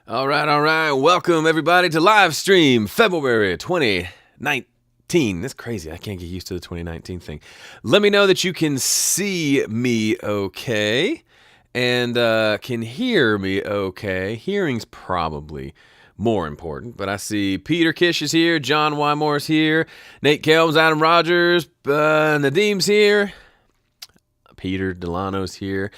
All right. Welcome, everybody, to Livestream, February 2019. That's crazy. I can't get used to the 2019 thing. Let me know that you can see me okay and can hear me okay. Hearing's probably more important, but I see Peter Kish is here, John Wymore's here, Nate Kelms, Adam Rogers, Nadim's here, Peter Delano's here.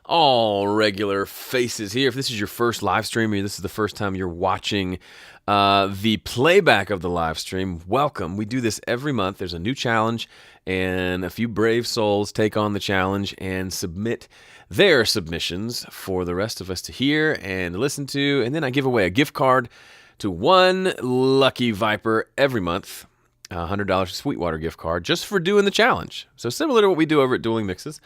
All regular faces here. If this is your first live stream or this is the first time you're watching the playback of the live stream, welcome. We do this every month. There's a new challenge, and a few brave souls take on the challenge and submit their submissions for the rest of us to hear and listen to. And then I give away a gift card to one lucky Viper every month. $100 Sweetwater gift card just for doing the challenge. So similar to what we do over at Dueling Mixes.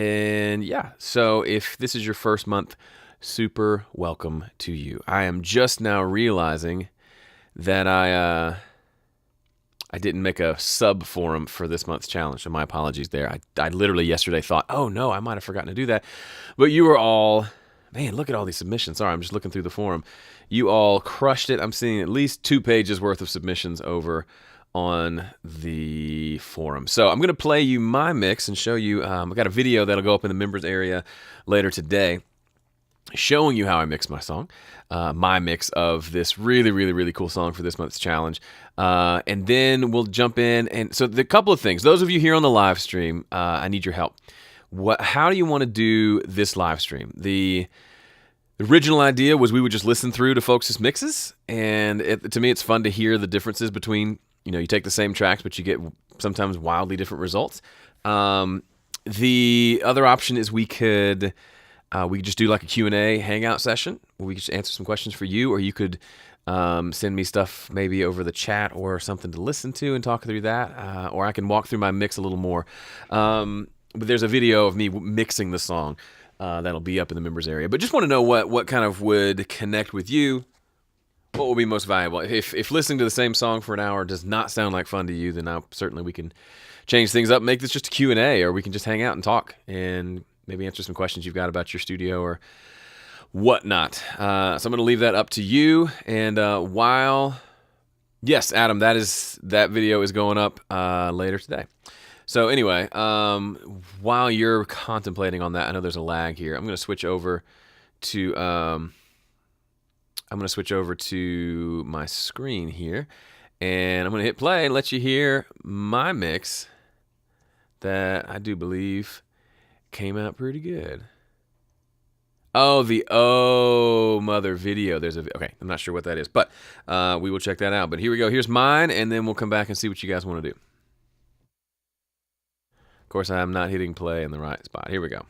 And yeah, so if this is your first month, super welcome to you. I am just now realizing that I didn't make a sub forum for this month's challenge, so my apologies there. I literally yesterday thought, oh no, I might have forgotten to do that. But you were all, man, look at all these submissions. Sorry, I'm just looking through the forum. You all crushed it. I'm seeing at least 2 pages worth of submissions over on the forum. So I'm going to play you my mix and show you, I've got a video that'll go up in the members area later today showing you how I mix my song, my mix of this really cool song for this month's challenge. And then we'll jump in. And so the couple of things, those of you here on the live stream, I need your help. How do you want to do this live stream? The original idea was we would just listen through to folks' mixes. And to me, it's fun to hear the differences between, you take the same tracks, but you get sometimes wildly different results. The other option is we could just do like a Q&A hangout session where we could just answer some questions for you, or you could send me stuff maybe over the chat or something to listen to and talk through that, or I can walk through my mix a little more. But there's a video of me mixing the song that'll be up in the members area. But just want to know what kind of would connect with you. What will be most valuable? If listening to the same song for an hour does not sound like fun to you, then certainly we can change things up, make this just a Q&A, or we can just hang out and talk and maybe answer some questions you've got about your studio or whatnot. So I'm going to leave that up to you. And yes, Adam, that video is going up later today. So anyway, while you're contemplating on that, I know there's a lag here. I'm going to switch over to my screen here, and I'm going to hit play and let you hear my mix that I do believe came out pretty good. Oh, the Oh Mother video. Okay, I'm not sure what that is, but we will check that out. But here we go. Here's mine, and then we'll come back and see what you guys want to do. Of course, I'm not hitting play in the right spot. Here we go.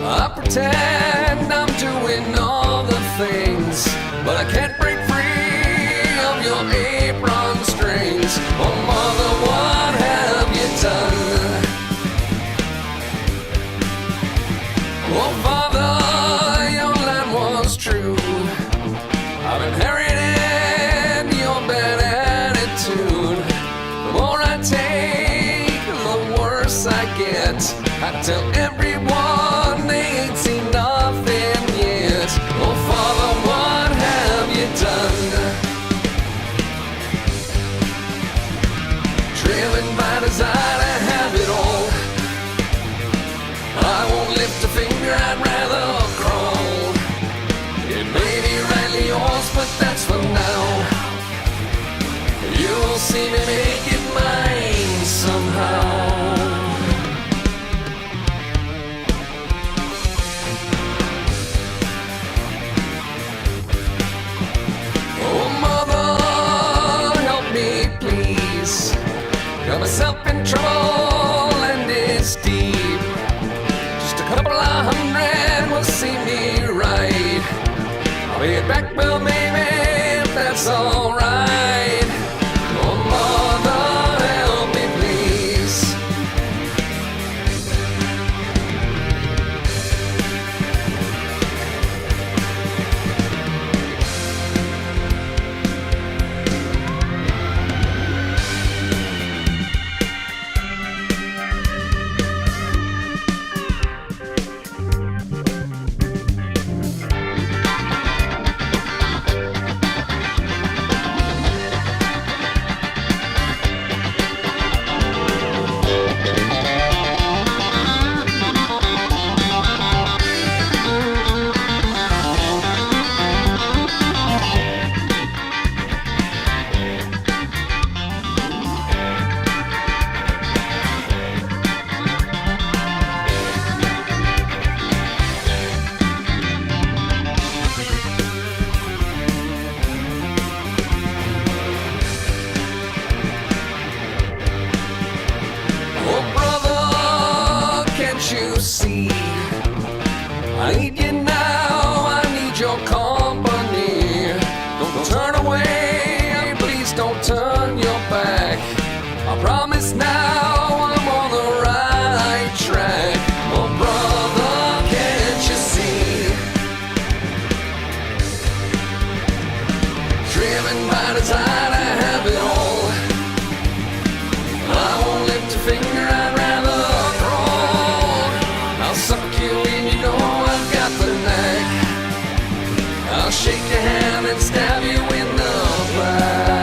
I pretend I'm doing all the things, but I can't break free of your apron strings. Oh mother, what have you done? Oh father, your line was true. I've inherited your bad attitude. The more I take, the worse I get. I tell everyone they ain't seen nothing yet. Oh father, what have you done? Driven by desire to have it all, I won't lift a finger, I'd rather crawl. It may be rightly yours, but that's for now. You'll see me make it mine somehow. Got myself in trouble and it's deep. Just a couple of hundred will see me right. I'll be back, Bill, maybe, if that's alright. Oh mother, help me please. You see, I need you now, I need your company. Don't turn away, please don't turn your back. I promise now I'm on the right track. Oh brother, can't you see? Driven by desire to have it all, I won't lift a finger, I'd rather suck you in, you know I've got the knack. I'll shake your hand and stab you in the back.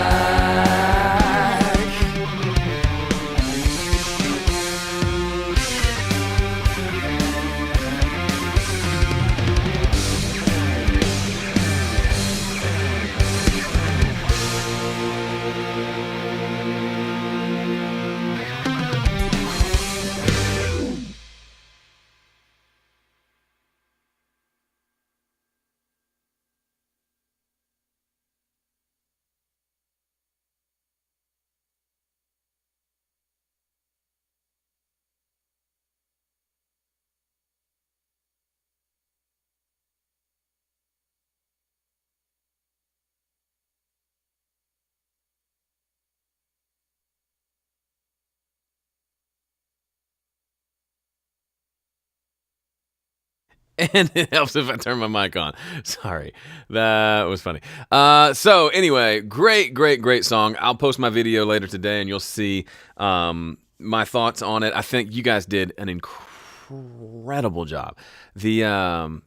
And it helps if I turn my mic on. Sorry, that was funny. So anyway, great song. I'll post my video later today, and you'll see my thoughts on it. I think you guys did an incredible job. The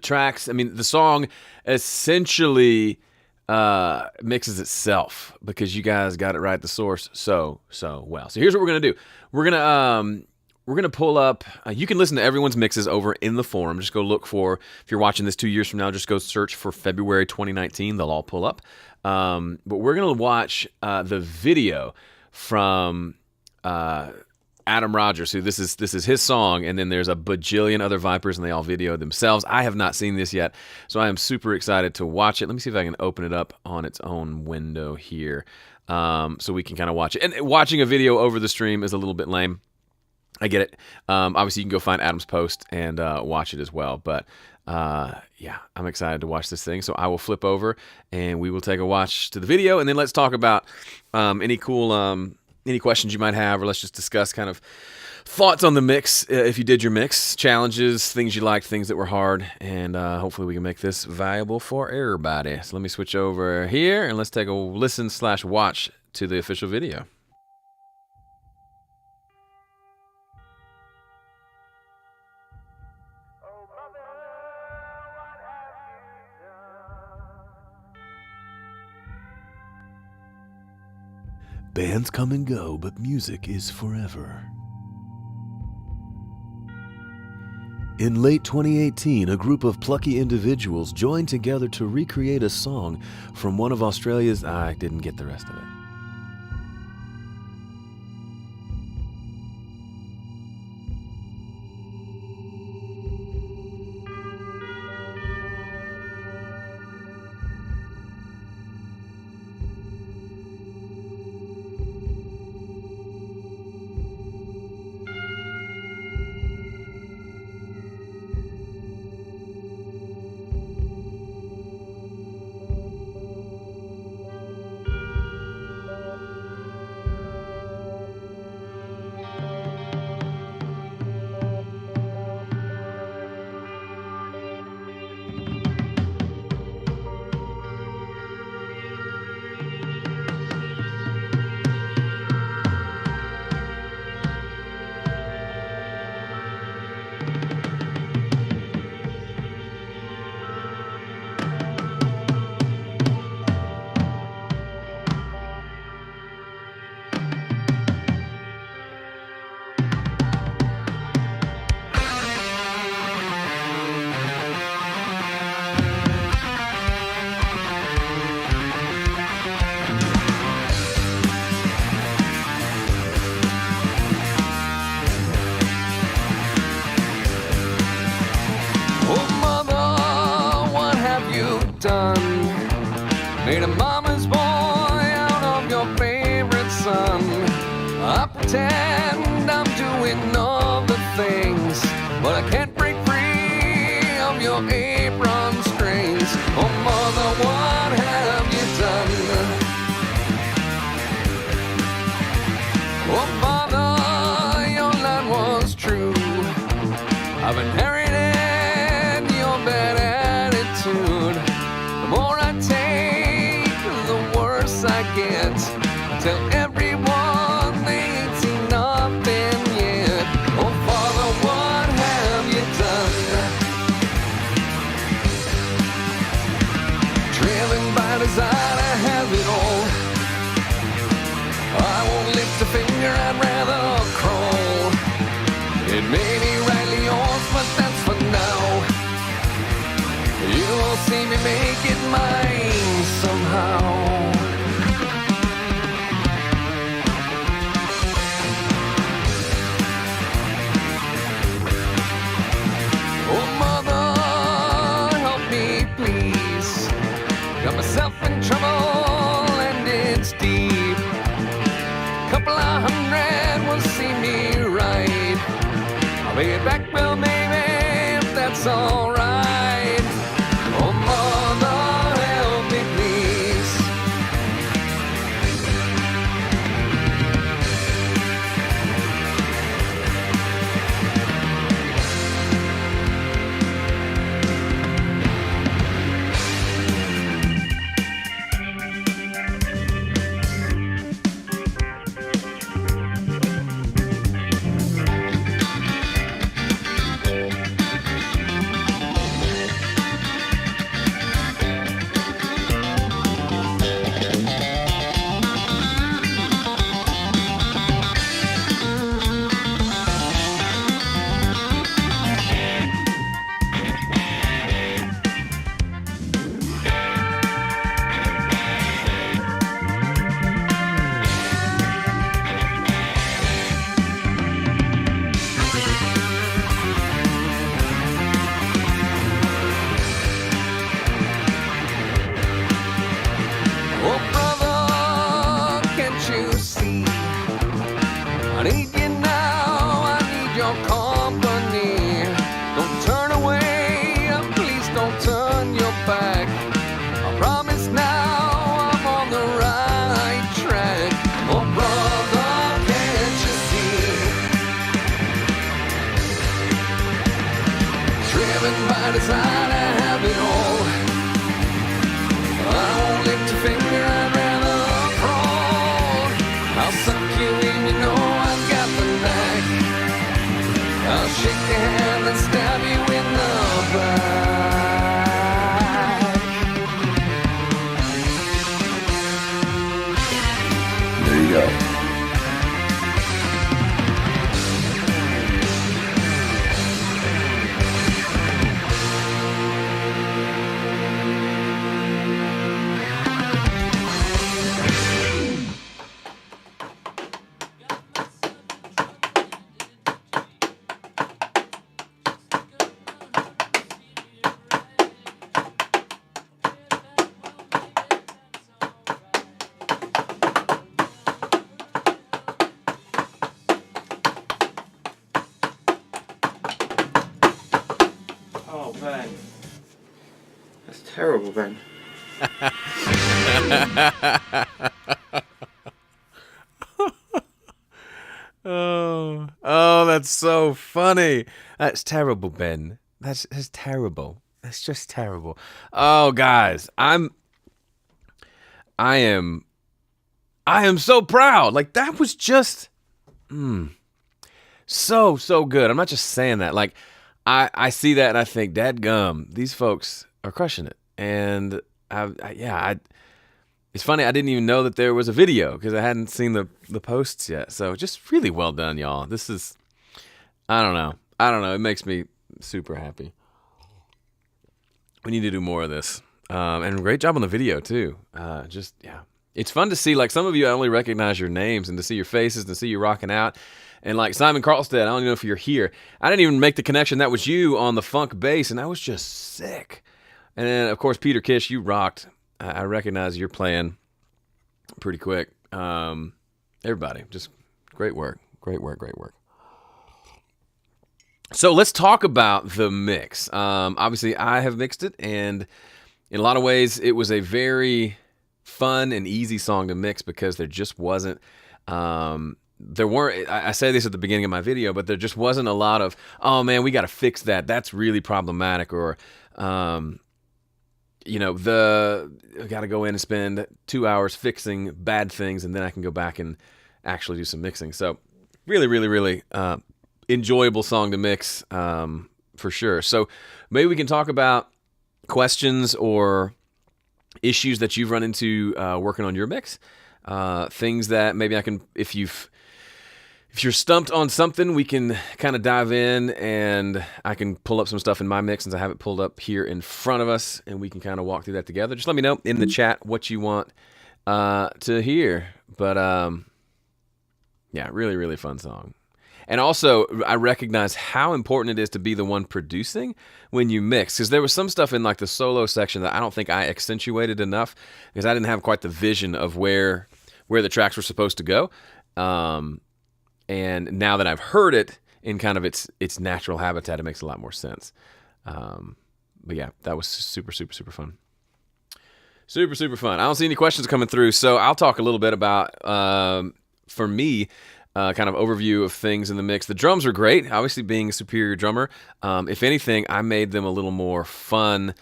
tracks. I mean, the song essentially mixes itself because you guys got it right at the source so well. So here's what we're gonna do. We're going to pull up, you can listen to everyone's mixes over in the forum. Just go look for, if you're watching this 2 years from now, just go search for February 2019. They'll all pull up. But we're going to watch the video from Adam Rogers, who this is his song, and then there's a bajillion other Vipers, and they all video themselves. I have not seen this yet, so I am super excited to watch it. Let me see if I can open it up on its own window here so we can kind of watch it. And watching a video over the stream is a little bit lame. I get it. Obviously, you can go find Adam's post and watch it as well. But yeah, I'm excited to watch this thing. So I will flip over and we will take a watch to the video, and then let's talk about any cool any questions you might have, or let's just discuss kind of thoughts on the mix, if you did your mix, challenges, things you liked, things that were hard, and hopefully we can make this valuable for everybody. So let me switch over here and let's take a listen/watch to the official video. Bands come and go, but music is forever. In late 2018, a group of plucky individuals joined together to recreate a song from one of Australia's... I didn't get the rest of it. Made a mama's boy out of your favorite son. I pretend I'm doing all the things, but I can't break free of your apron strings. Oh mother, what have you done? Oh father, your line was true. I've inherited your bad attitude. The more I take, the worse I get. Tell everyone they ain't seen nothing yet. Oh father, what have you done? Driven by desire to have it all, I won't lift a finger, I'd rather crawl. It may be rightly yours, but that's for now. You'll see me make it mine somehow. Oh mother, help me please. Got myself in trouble and it's deep. Couple of hundred will see me right. I'll pay it back, well maybe, if that's alright. Oh mother, help me please. living by design, I have it all. I won't lift your finger, I'd rather crawl. I'll suck you in, you know I've got the knack. I'll shake your hand and stab you in the back. There you go. Oh, Ben. That's terrible, Ben. Oh, that's so funny. That's terrible, Ben. That's terrible. That's just terrible. Oh, guys, I am so proud. Like, that was just so good. I'm not just saying that. Like, I see that and I think, dadgum, these folks are crushing it. And it's funny, I didn't even know that there was a video because I hadn't seen the posts yet. So just really well done, y'all. This is, I don't know. It makes me super happy. We need to do more of this. And great job on the video too. It's fun to see, like, some of you, I only recognize your names, and to see your faces and to see you rocking out. And like Simon Carlstead, I don't even know if you're here. I didn't even make the connection. That was you on the funk bass, and that was just sick. And then, of course, Peter Kish, you rocked. I recognize you're playing pretty quick. Everybody, just great work. Great work. So let's talk about the mix. Obviously, I have mixed it, and in a lot of ways, it was a very fun and easy song to mix because there just wasn't... I say this at the beginning of my video, but there just wasn't a lot of, oh man, we got to fix that. That's really problematic. Or, we got to go in and spend 2 hours fixing bad things, and then I can go back and actually do some mixing. So really enjoyable song to mix, for sure. So maybe we can talk about questions or issues that you've run into working on your mix. Things that maybe I can, if you're stumped on something, we can kind of dive in, and I can pull up some stuff in my mix since I have it pulled up here in front of us, and we can kind of walk through that together. Just let me know in the chat what you want to hear. But really fun song. And also, I recognize how important it is to be the one producing when you mix. Because there was some stuff in like the solo section that I don't think I accentuated enough because I didn't have quite the vision of where the tracks were supposed to go. And now that I've heard it in kind of its natural habitat, it makes a lot more sense. But yeah, that was super fun. Super fun. I don't see any questions coming through, so I'll talk a little bit about, for me, kind of overview of things in the mix. The drums are great, obviously being a superior drummer. If anything, I made them a little more fun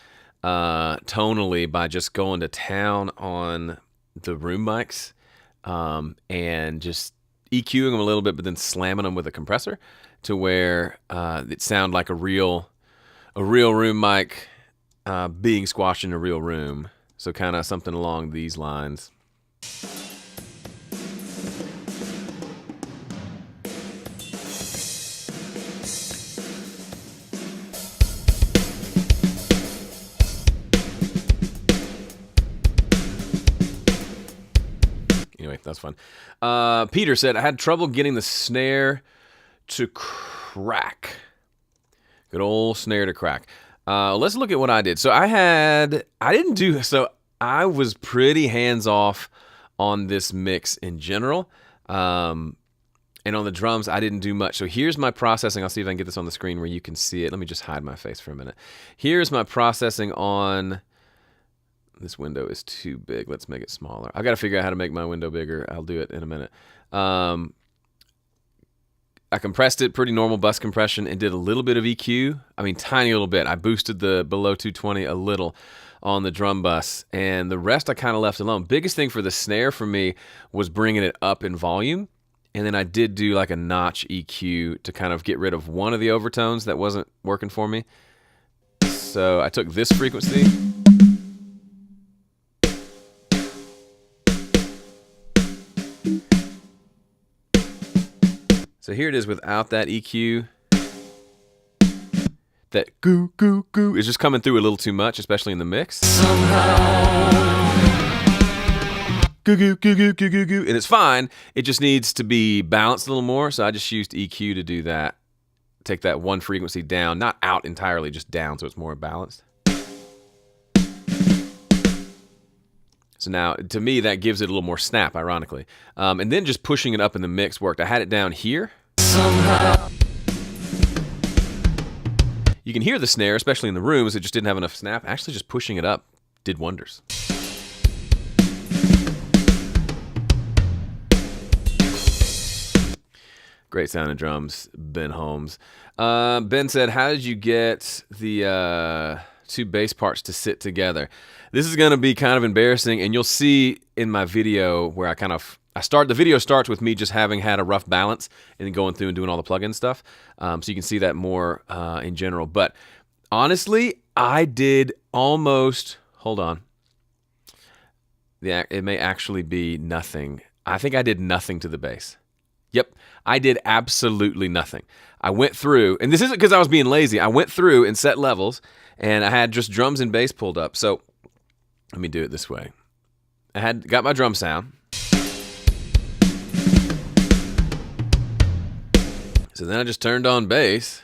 tonally by just going to town on the room mics and just EQing them a little bit, but then slamming them with a compressor to where it sounded like a real room mic being squashed in a real room. So kind of something along these lines. Anyway, that's fun. Peter said, I had trouble getting the snare to crack. Good old snare to crack. Let's look at what I did. So I was pretty hands-off on this mix in general. And on the drums, I didn't do much. So here's my processing. I'll see if I can get this on the screen where you can see it. Let me just hide my face for a minute. Here's my processing on... This window is too big. Let's make it smaller. I've got to figure out how to make my window bigger. I'll do it in a minute. I compressed it pretty normal bus compression and did a little bit of EQ. I mean, tiny little bit. I boosted the below 220 a little on the drum bus, and the rest I kind of left alone. Biggest thing for the snare for me was bringing it up in volume, and then I did do like a notch EQ to kind of get rid of one of the overtones that wasn't working for me. So I took this frequency. So here it is without that EQ. That goo, goo, goo is just coming through a little too much, especially in the mix. Somehow. Goo, goo, goo, goo, goo, goo, goo. And it's fine. It just needs to be balanced a little more. So I just used EQ to do that. Take that one frequency down, not out entirely, just down so it's more balanced. So now, to me, that gives it a little more snap, ironically. And then just pushing it up in the mix worked. I had it down here. Somehow. You can hear the snare, especially in the rooms. It just didn't have enough snap. Actually, just pushing it up did wonders. Great sounding drums, Ben Holmes. Ben said, how did you get the two bass parts to sit together? This is going to be kind of embarrassing, and you'll see in my video where the video starts with me just having had a rough balance and then going through and doing all the plug-in stuff. So you can see that more in general. But honestly, I did almost, hold on. Yeah, it may actually be nothing. I think I did nothing to the bass. Yep, I did absolutely nothing. I went through, and this isn't because I was being lazy. I went through and set levels, and I had just drums and bass pulled up. So let me do it this way. I got my drum sound. So then I just turned on bass.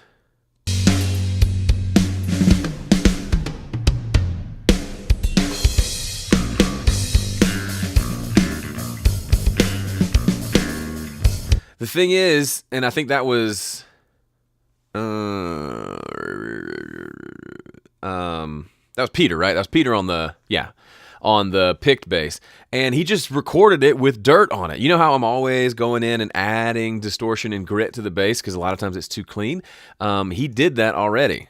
The thing is, and I think that was Peter, right? That was Peter on the picked bass. And he just recorded it with dirt on it. You know how I'm always going in and adding distortion and grit to the bass because a lot of times it's too clean? He did that already.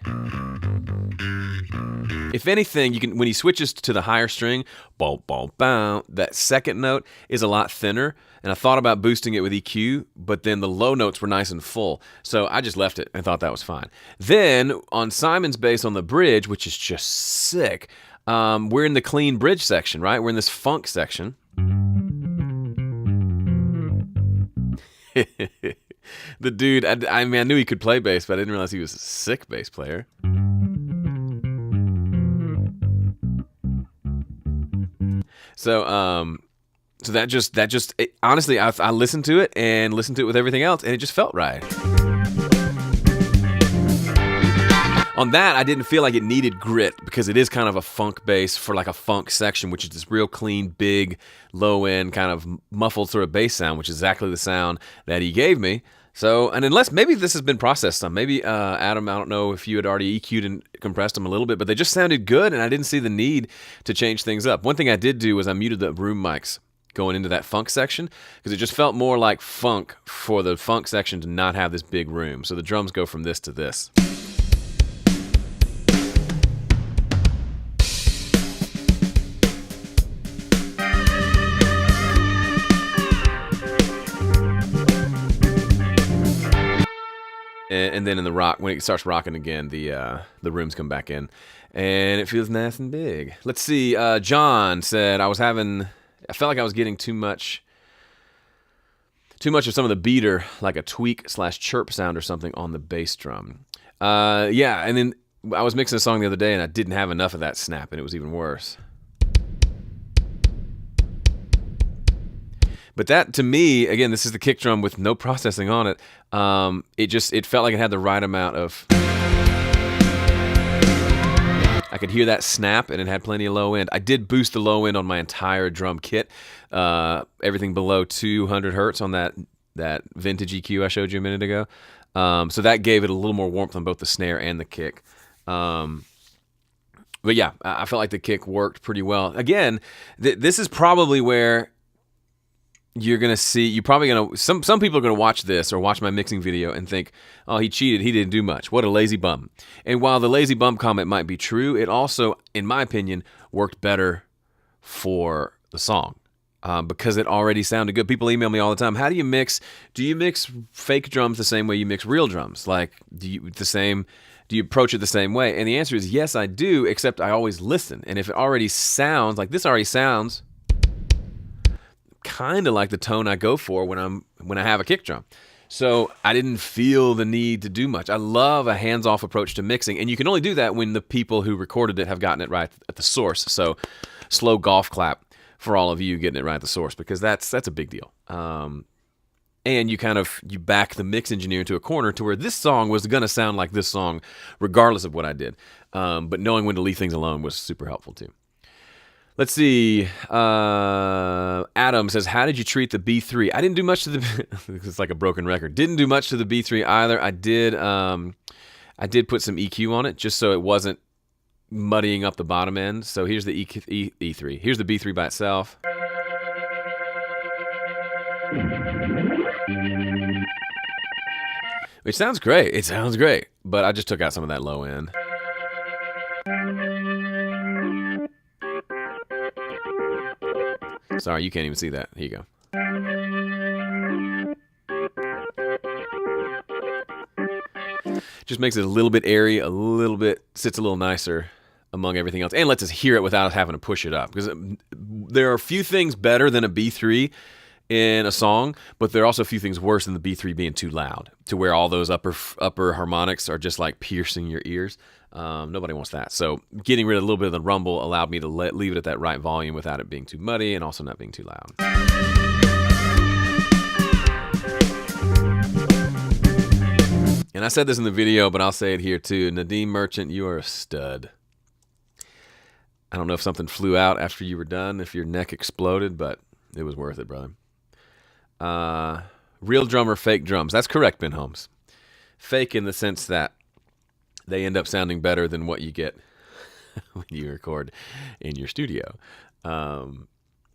If anything, you can, when he switches to the higher string, bow, bow, bow, that second note is a lot thinner. And I thought about boosting it with EQ, but then the low notes were nice and full. So I just left it and thought that was fine. Then on Simon's bass on the bridge, which is just sick, we're in the clean bridge section, right? We're in this funk section. The dude, I mean, I knew he could play bass, but I didn't realize he was a sick bass player. So that just honestly, I listened to it and listened to it with everything else, and it just felt right. On that, I didn't feel like it needed grit because it is kind of a funk bass for like a funk section, which is this real clean, big, low-end kind of muffled sort of bass sound, which is exactly the sound that he gave me. So, and unless maybe this has been processed some, maybe Adam, I don't know if you had already EQ'd and compressed them a little bit, but they just sounded good, and I didn't see the need to change things up. One thing I did do was I muted the room mics going into that funk section because it just felt more like funk for the funk section to not have this big room. So the drums go from this to this. And then in the rock, when it starts rocking again, the rooms come back in, and it feels nice and big. Let's see. John said I felt like I was getting too much of some of the beater, like a tweak/chirp sound or something on the bass drum. Yeah, and then I was mixing a song the other day, and I didn't have enough of that snap, and it was even worse. But that, to me, again, this is the kick drum with no processing on it. It felt like it had the right amount of. I could hear that snap, and it had plenty of low end. I did boost the low end on my entire drum kit, everything below 200 hertz on that vintage EQ I showed you a minute ago. So that gave it a little more warmth on both the snare and the kick. But yeah, I felt like the kick worked pretty well. Again, this is probably where you're gonna see, you're probably gonna, some people are gonna watch this or watch my mixing video and think, oh, he cheated, he didn't do much, what a lazy bum. And while the lazy bum comment might be true, it also, in my opinion, worked better for the song. Because it already sounded good. People email me all the time, how do you mix, do you mix fake drums the same way you mix real drums? Like, do you approach it the same way? And the answer is yes, I do, except I always listen. And if it already sounds, like this already sounds kind of like the tone I go for when I have a kick drum. So I didn't feel the need to do much. I love a hands-off approach to mixing, and you can only do that when the people who recorded it have gotten it right at the source. So slow golf clap for all of you getting it right at the source, because that's a big deal. And you back the mix engineer into a corner to where this song was going to sound like this song regardless of what I did. But knowing when to leave things alone was super helpful too. Let's see. Adam says, how did you treat the B3? I didn't do much to the it's like a broken record. Didn't do much to the B3 either. I did put some EQ on it just so it wasn't muddying up the bottom end. So here's the E3. Here's the B3 by itself. Which sounds great. It sounds great. But I just took out some of that low end. Sorry, you can't even see that. Here you go. Just makes it a little bit airy, sits a little nicer among everything else, and lets us hear it without us having to push it up. Because there are a few things better than a B3 in a song, but there are also a few things worse than the B3 being too loud, to where all those upper harmonics are just like piercing your ears. Nobody wants that. So getting rid of a little bit of the rumble allowed me to leave it at that right volume without it being too muddy and also not being too loud. And I said this in the video, but I'll say it here too. Nadim Merchant, you are a stud. I don't know if something flew out after you were done, if your neck exploded, but it was worth it, brother. Real drum or fake drums? That's correct, Ben Holmes. Fake in the sense that they end up sounding better than what you get when you record in your studio.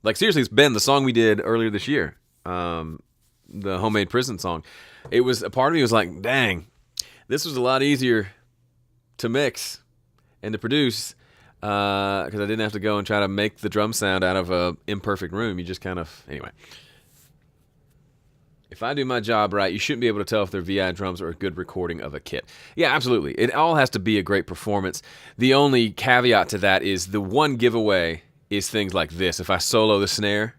Like seriously, it's Ben, the song we did earlier this year, the Homemade Prison song. It was, a part of me was like, dang, this was a lot easier to mix and to produce because I didn't have to go and try to make the drum sound out of a imperfect room. You just kind of, anyway. If I do my job right, you shouldn't be able to tell if they're VI drums or a good recording of a kit. Yeah, absolutely. It all has to be a great performance. The only caveat to that is the one giveaway is things like this. If I solo the snare,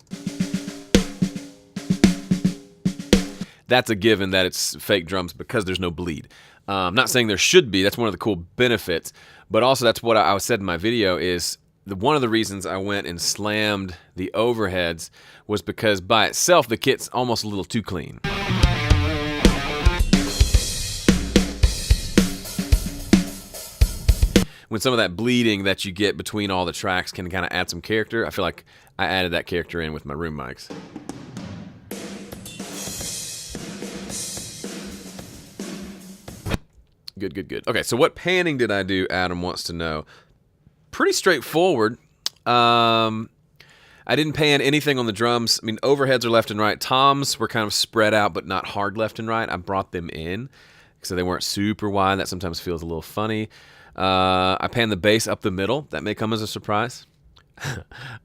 that's a given that it's fake drums because there's no bleed. I'm not saying there should be. That's one of the cool benefits. But also that's what I said in my video is one of the reasons I went and slammed the overheads was because by itself the kit's almost a little too clean. When some of that bleeding that you get between all the tracks can kind of add some character, I feel like I added that character in with my room mics. Good. Okay, so what panning did I do, Adam wants to know. Pretty straightforward. I didn't pan anything on the drums. I mean, overheads are left and right. Toms were kind of spread out, but not hard left and right. I brought them in, so they weren't super wide. That sometimes feels a little funny. I panned the bass up the middle. That may come as a surprise.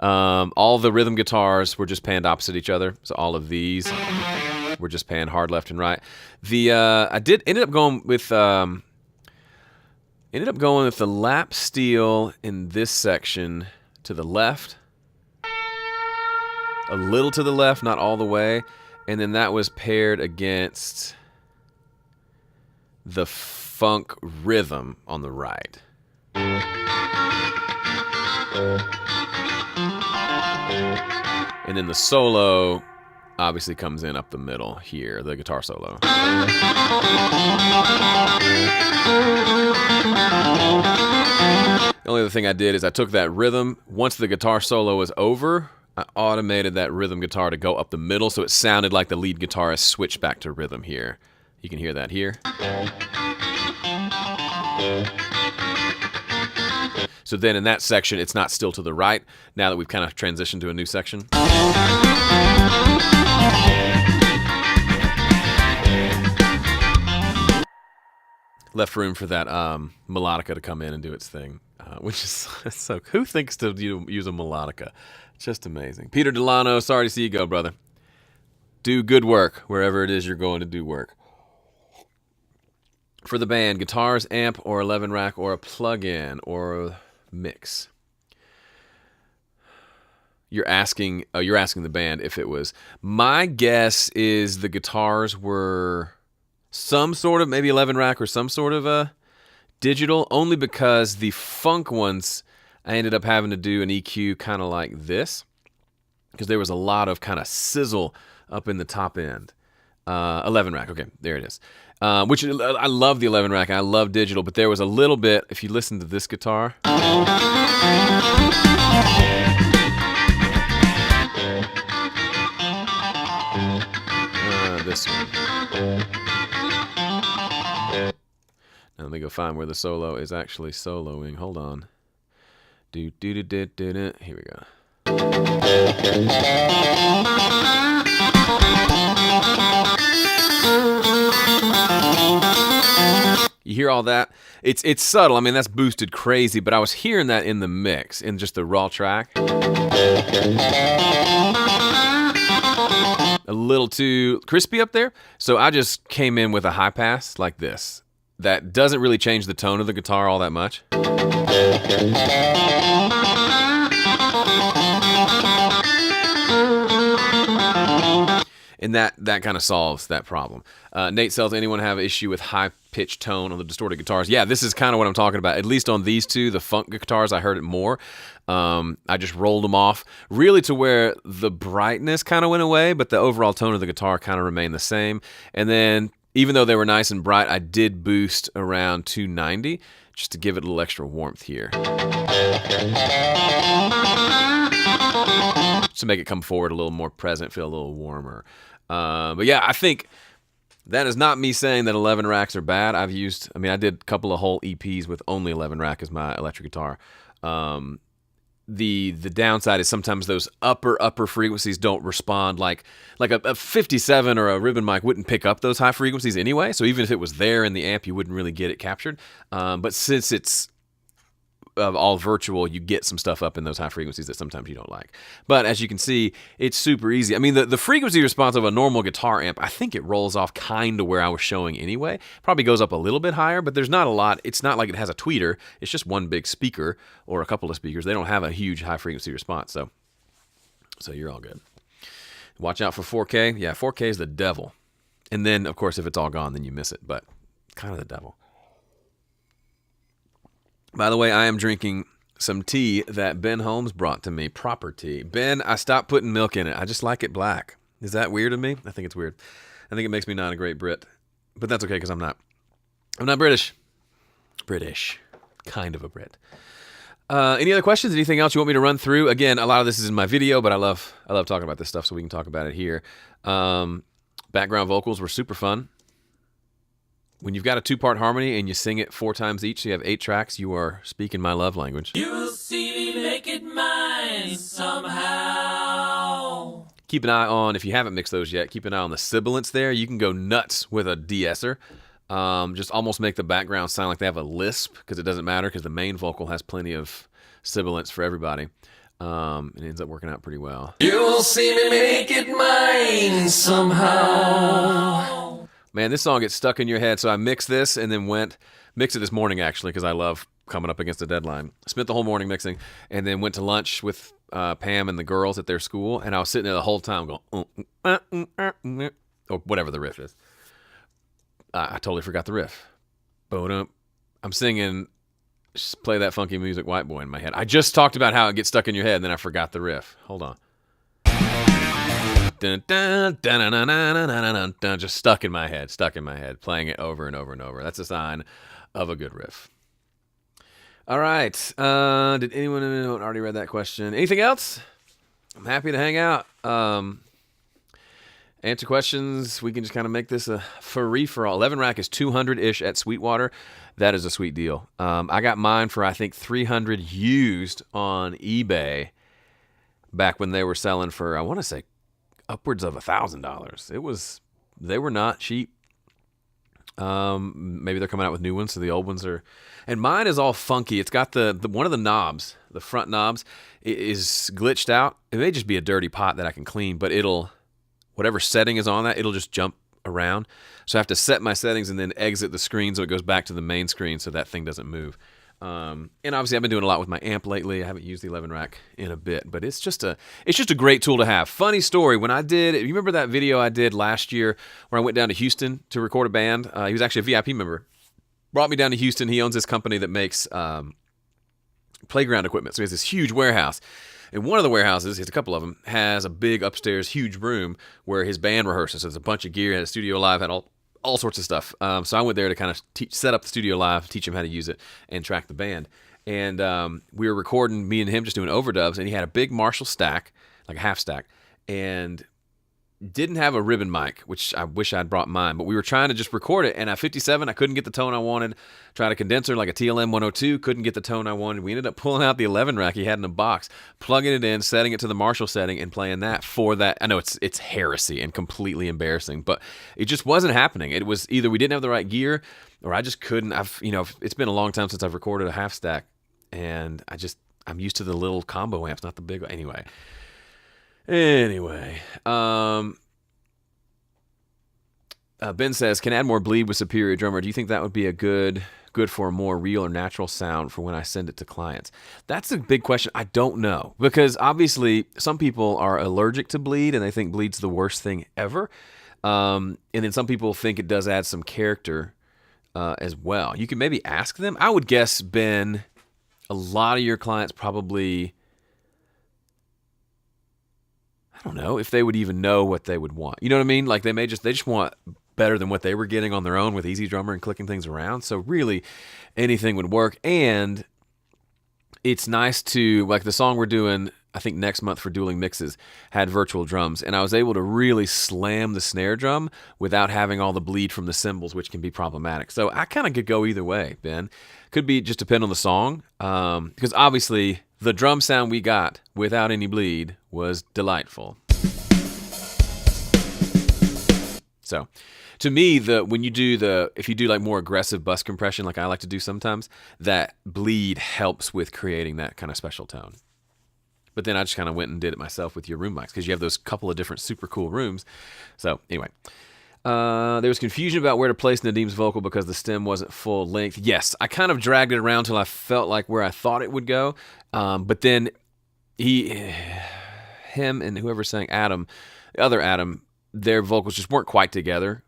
All the rhythm guitars were just panned opposite each other. So all of these were just panned hard left and right. I ended up going with the lap steel in this section to the left. A little to the left, not all the way. And then that was paired against the funk rhythm on the right. And then the solo obviously comes in up the middle here, the guitar solo. The only other thing I did is I took that rhythm. Once the guitar solo was over, I automated that rhythm guitar to go up the middle so it sounded like the lead guitarist switched back to rhythm here. You can hear that here. So then in that section, it's not still to the right, now that we've kind of transitioned to a new section. Left room for that melodica to come in and do its thing, which is so. Who thinks to use a melodica? Just amazing. Peter Delano, sorry to see you go, brother. Do good work wherever it is you're going to do work. For the band, guitars, amp, or 11 rack, or a plug-in, or a mix. You're asking the band if it was. My guess is the guitars were some sort of maybe 11 rack or some sort of a digital, only because the funk ones I ended up having to do an EQ kind of like this, because there was a lot of kind of sizzle up in the top end. 11 rack, okay, there it is. Which I love the 11 rack, I love digital, but there was a little bit, if you listen to this guitar. This one. Now let me go find where the solo is actually soloing. Hold on. Here we go. You hear all that? It's subtle. I mean, that's boosted crazy, but I was hearing that in the mix, in just the raw track. A little too crispy up there. So I just came in with a high pass like this. That doesn't really change the tone of the guitar all that much. And that kind of solves that problem. Nate says, anyone have an issue with high-pitched tone on the distorted guitars? Yeah, this is kind of what I'm talking about. At least on these two, the funk guitars, I heard it more. I just rolled them off, really to where the brightness kind of went away, but the overall tone of the guitar kind of remained the same. And then, even though they were nice and bright, I did boost around 290, just to give it a little extra warmth here. To make it come forward a little more present, feel a little warmer. But yeah, I think that is not me saying that 11 racks are bad. I did a couple of whole EPs with only 11 rack as my electric guitar. The downside is sometimes those upper frequencies don't respond like a 57 or a ribbon mic wouldn't pick up those high frequencies anyway. So even if it was there in the amp, you wouldn't really get it captured. But since it's all virtual, you get some stuff up in those high frequencies that sometimes you don't like. But as you can see, it's super easy. I mean, the frequency response of a normal guitar amp, I think it rolls off kind of where I was showing anyway. Probably goes up a little bit higher, but there's not a lot. It's not like it has a tweeter. It's just one big speaker or a couple of speakers. They don't have a huge high frequency response, so you're all good. Watch out for 4K. Yeah, 4K is the devil. And then, of course, if it's all gone, then you miss it, but kind of the devil. By the way, I am drinking some tea that Ben Holmes brought to me, proper tea. Ben, I stopped putting milk in it. I just like it black. Is that weird of me? I think it's weird. I think it makes me not a great Brit. But that's okay, because I'm not British. British. Kind of a Brit. Any other questions? Anything else you want me to run through? Again, a lot of this is in my video, but I love talking about this stuff, so we can talk about it here. Background vocals were super fun. When you've got a 2-part harmony and you sing it 4 times each, so you have 8 tracks, you are speaking my love language. You'll see me make it mine somehow. Keep an eye on, if you haven't mixed those yet, keep an eye on the sibilance there. You can go nuts with a de-esser. Just almost make the background sound like they have a lisp, because it doesn't matter, because the main vocal has plenty of sibilance for everybody. It ends up working out pretty well. You'll see me make it mine somehow. Man, this song gets stuck in your head, so I mixed this and then mixed it this morning, actually, because I love coming up against a deadline. Spent the whole morning mixing, and then went to lunch with Pam and the girls at their school, and I was sitting there the whole time going, or whatever the riff is. I totally forgot the riff. I'm singing, play that funky music, white boy, in my head. I just talked about how it gets stuck in your head, and then I forgot the riff. Hold on. Dun, dun, dun, dun, dun, dun, dun, dun, just stuck in my head, playing it over and over and over. That's a sign of a good riff. All right. Did anyone already read that question? Anything else? I'm happy to hang out. Answer questions. We can just kind of make this a free-for-all. 11 rack is 200-ish at Sweetwater. That is a sweet deal. I got mine for, I think, 300 used on eBay back when they were selling for, I want to say, upwards of $1,000. They were not cheap. Maybe they're coming out with new ones, so the old ones are. And mine is all funky. It's got the one of the knobs, the front knobs, is glitched out. It may just be a dirty pot that I can clean, but whatever setting is on that, it'll just jump around. So I have to set my settings and then exit the screen so it goes back to the main screen so that thing doesn't move. And obviously I've been doing a lot with my amp lately. I haven't used the 11 rack in a bit, but it's just a great tool to have. Funny story, you remember that video I did last year where I went down to Houston to record a band? He was actually a VIP member. Brought me down to Houston. He owns this company that makes playground equipment. So he has this huge warehouse. And one of the warehouses, he has a couple of them, has a big upstairs, huge room where his band rehearses. So there's a bunch of gear, had a studio live, had all sorts of stuff. So I went there to kind of set up the studio live, teach him how to use it, and track the band. And we were recording, me and him just doing overdubs, and he had a big Marshall stack, like a half stack, and didn't have a ribbon mic, which I wish I'd brought mine, but we were trying to just record it, and at 57, I couldn't get the tone I wanted. Tried a condenser like a TLM 102, couldn't get the tone I wanted. We ended up pulling out the 11 rack he had in a box, plugging it in, setting it to the Marshall setting, and playing that for that. I know it's heresy and completely embarrassing, but it just wasn't happening. It was either we didn't have the right gear, or I just couldn't. It's been a long time since I've recorded a half stack, and I'm used to the little combo amps, not the big one. Anyway, Ben says, can add more bleed with Superior Drummer. Do you think that would be a good for a more real or natural sound for when I send it to clients? That's a big question. I don't know, because obviously some people are allergic to bleed and they think bleed's the worst thing ever. And then some people think it does add some character as well. You can maybe ask them. I would guess, Ben, a lot of your clients probably, I don't know if they would even know what they would want. You know what I mean? Like they just want better than what they were getting on their own with Easy Drummer and clicking things around. So really anything would work. And it's nice to, like the song we're doing, I think next month for Dueling Mixes, had virtual drums. And I was able to really slam the snare drum without having all the bleed from the cymbals, which can be problematic. So I kind of could go either way, Ben. Could be just depend on the song. Because obviously the drum sound we got without any bleed was delightful. So to me, if you do like more aggressive bus compression, like I like to do sometimes, that bleed helps with creating that kind of special tone. But then I just kind of went and did it myself with your room mics, because you have those couple of different super cool rooms. So anyway, there was confusion about where to place Nadim's vocal because the stem wasn't full length. Yes, I kind of dragged it around till I felt like where I thought it would go. But then him and whoever sang Adam, the other Adam, their vocals just weren't quite together.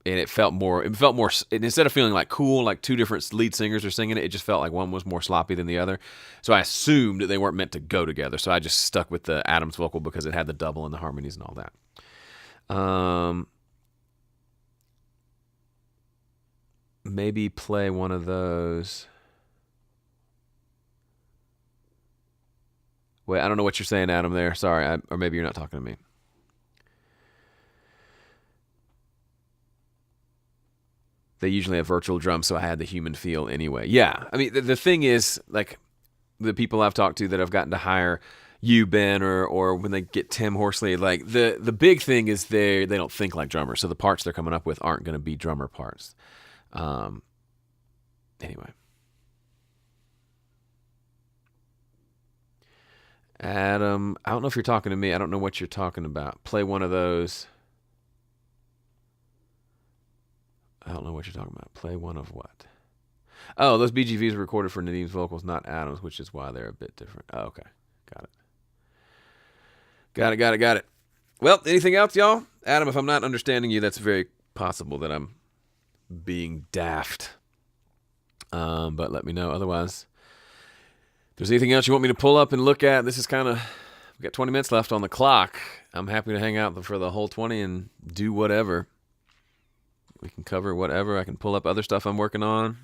And it felt more, instead of feeling like cool, like two different lead singers are singing it, it just felt like one was more sloppy than the other. So I assumed that they weren't meant to go together. So I just stuck with the Adam's vocal because it had the double and the harmonies and all that. Maybe play one of those. Wait, I don't know what you're saying, Adam, there. Sorry, or maybe you're not talking to me. They usually have virtual drums, so I had the human feel anyway. Yeah, I mean, the thing is, like, the people I've talked to that have gotten to hire you, Ben, or when they get Tim Horsley, like, the big thing is they don't think like drummers, so the parts they're coming up with aren't going to be drummer parts. Anyway. Adam, I don't know if you're talking to me. I don't know what you're talking about. Play one of those. I don't know what you're talking about. Play one of what? Oh, those BGVs were recorded for Nadim's vocals, not Adam's, which is why they're a bit different. Oh, okay. Got it. Well, anything else, y'all? Adam, if I'm not understanding you, that's very possible that I'm being daft. But let me know. Otherwise, if there's anything else you want me to pull up and look at, this is kind of, we've got 20 minutes left on the clock. I'm happy to hang out for the whole 20 and do whatever. We can cover whatever. I can pull up other stuff I'm working on.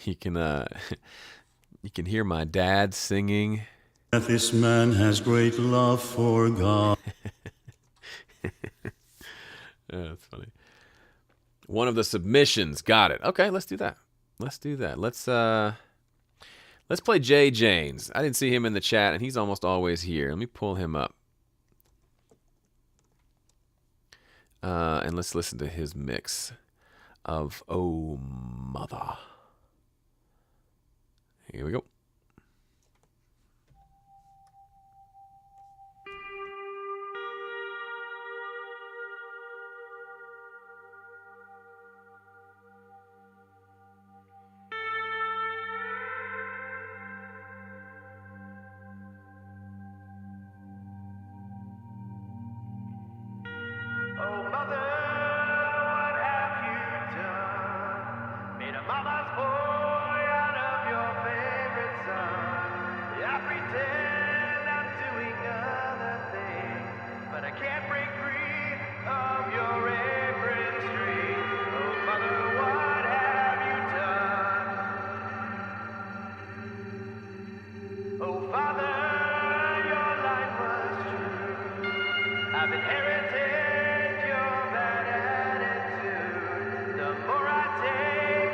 You can hear my dad singing. This man has great love for God. That's funny. One of the submissions. Got it. Okay, let's do that. Let's play Jay Janes. I didn't see him in the chat, and he's almost always here. Let me pull him up. And let's listen to his mix of Oh Mother. Here we go. Oh, mother, what have you done? Made a mama's boy out of your favorite son. I pretend I'm doing other things, but I can't break free of your apron string. Oh, mother, what have you done? Oh, father, your line was true. I've inherited your bad attitude. The more I take,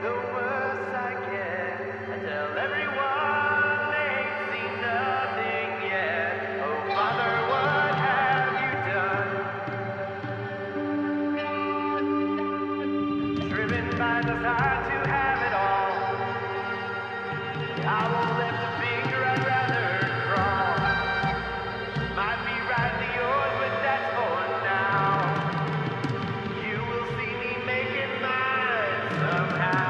the worse I get. I tell everyone they ain't seen nothing yet. Oh, Father, what have you done? Driven by desire to have it all. I won't lift a finger, I'd rather crawl. Might be rightly yours, but that's for now. You will see me making mine somehow.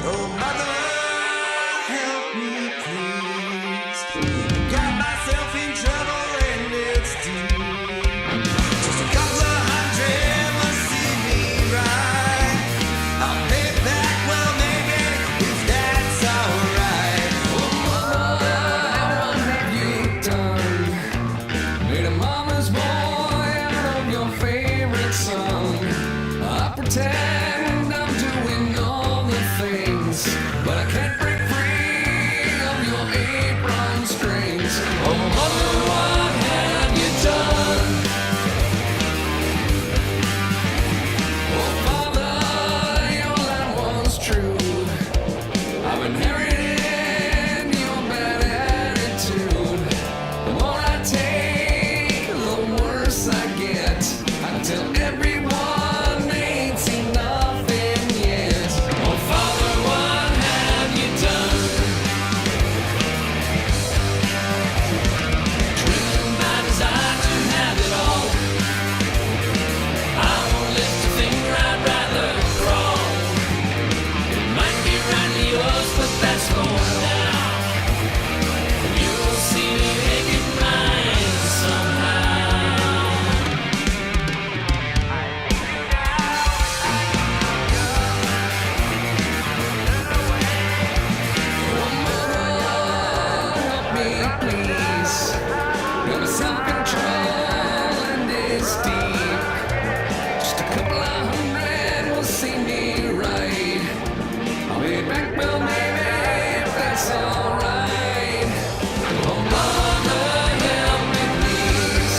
Oh, mother, help me, please. Got myself in trouble and it's deep. Just a couple of hundred will see me right. I'll pay it back, well, maybe, if that's alright. Oh, mother, what have you done? Made a mama's boy out of your favorite son. I pretend I'm doing all the things, but I can't break free of your apron strings. Oh, mother, what have you done? Oh, father, your line was true. I've inherited your bad attitude. The more I take, the worse I get. I tell everyone they ain't seen nothing yet. Oh, Father, what have you done? Driven by desire to have it all. I won't lift a finger, I'd rather crawl. It might be rightly yours, but that's for now. You'll see me making mine somehow. Help me, please. Got my self-control and it's deep. Just a couple of hundred will see me right. I'll be back, well, maybe, if that's alright. Oh, mother, help me, please.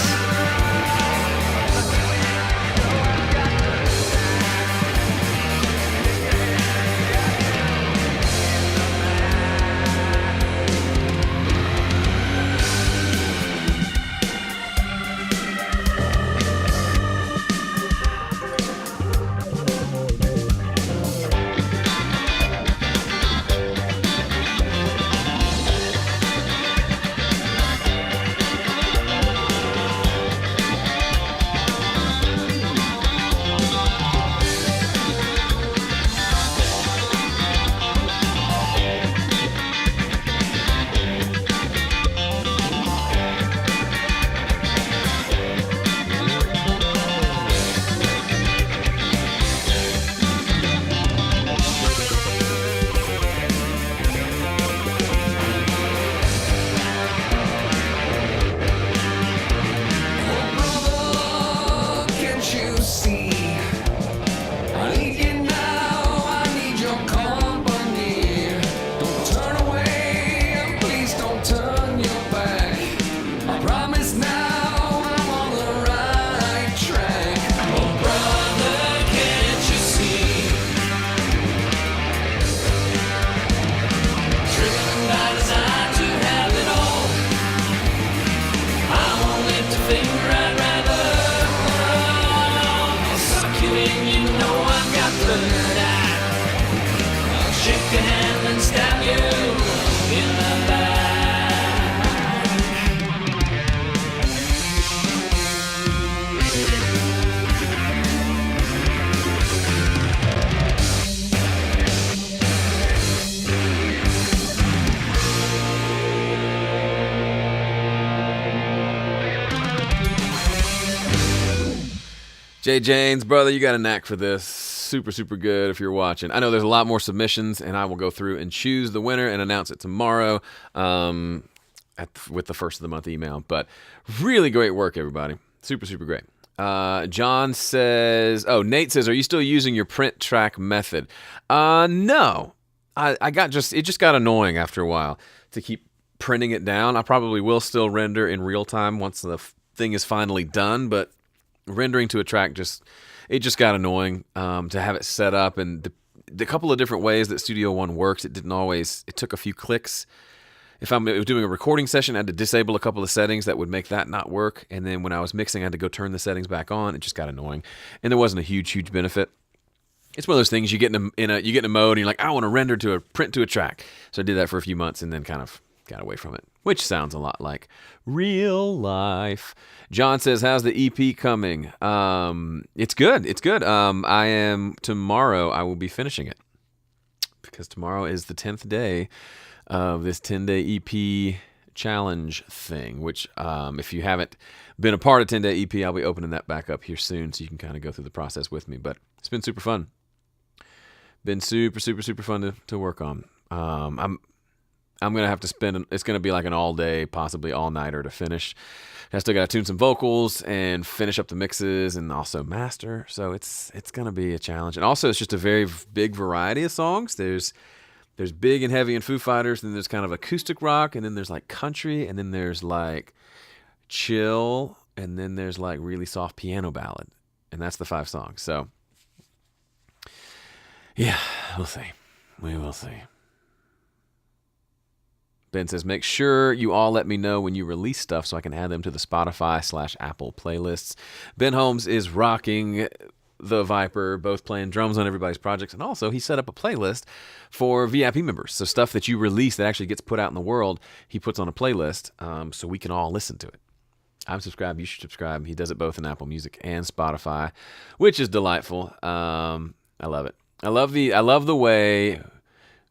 Jay Janes, brother, you got a knack for this. Super, super good if you're watching. I know there's a lot more submissions, and I will go through and choose the winner and announce it tomorrow with the first of the month email. But really great work, everybody. Super, super great. John says, Nate says, are you still using your print track method? No. It just got annoying after a while to keep printing it down. I probably will still render in real time once the thing is finally done, but rendering to a track just got annoying to have it set up, and the couple of different ways that Studio One works, it took a few clicks. If I'm doing a recording session, I had to disable a couple of settings that would make that not work, and then when I was mixing, I had to go turn the settings back on. It just got annoying, and there wasn't a huge benefit. It's one of those things you get in a mode, and you're like, I want to render to a print to a track. So I did that for a few months, and then kind of got away from it, which sounds a lot like real life. John says, how's the EP coming? It's good. Tomorrow I will be finishing it, because tomorrow is the 10th day of this 10-day EP challenge thing, which if you haven't been a part of 10-day EP, I'll be opening that back up here soon, so you can kind of go through the process with me. But it's been super fun. Been super, super, super fun to work on. I'm going to have to it's going to be like an all-day, possibly all-nighter to finish. I still got to tune some vocals and finish up the mixes and also master. So it's going to be a challenge. And also, it's just a very big variety of songs. There's big and heavy and Foo Fighters, and then there's kind of acoustic rock, and then there's like country, and then there's like chill, and then there's like really soft piano ballad. And that's the 5 songs. So, yeah, we'll see. We will see. Ben says, make sure you all let me know when you release stuff so I can add them to the Spotify/Apple playlists. Ben Holmes is rocking the Viper, both playing drums on everybody's projects, and also he set up a playlist for VIP members. So stuff that you release that actually gets put out in the world, he puts on a playlist so we can all listen to it. I'm subscribed. You should subscribe. He does it both in Apple Music and Spotify, which is delightful. I love it. I love the way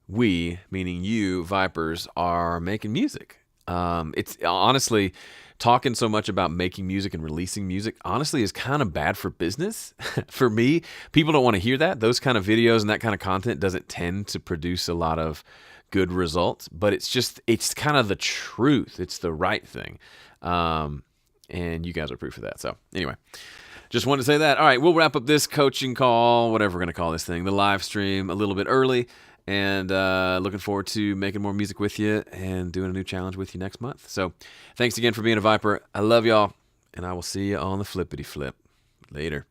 we, meaning you, Vipers, are making music. It's honestly, talking so much about making music and releasing music, honestly, is kind of bad for business. For me, people don't want to hear that. Those kind of videos and that kind of content doesn't tend to produce a lot of good results, but it's kind of the truth. It's the right thing. And you guys are proof of that. So anyway, just wanted to say that. All right, we'll wrap up this coaching call, whatever we're going to call this thing, the live stream, a little bit early. And looking forward to making more music with you and doing a new challenge with you next month. So thanks again for being a Viper. I love y'all, and I will see you on the flippity flip. Later.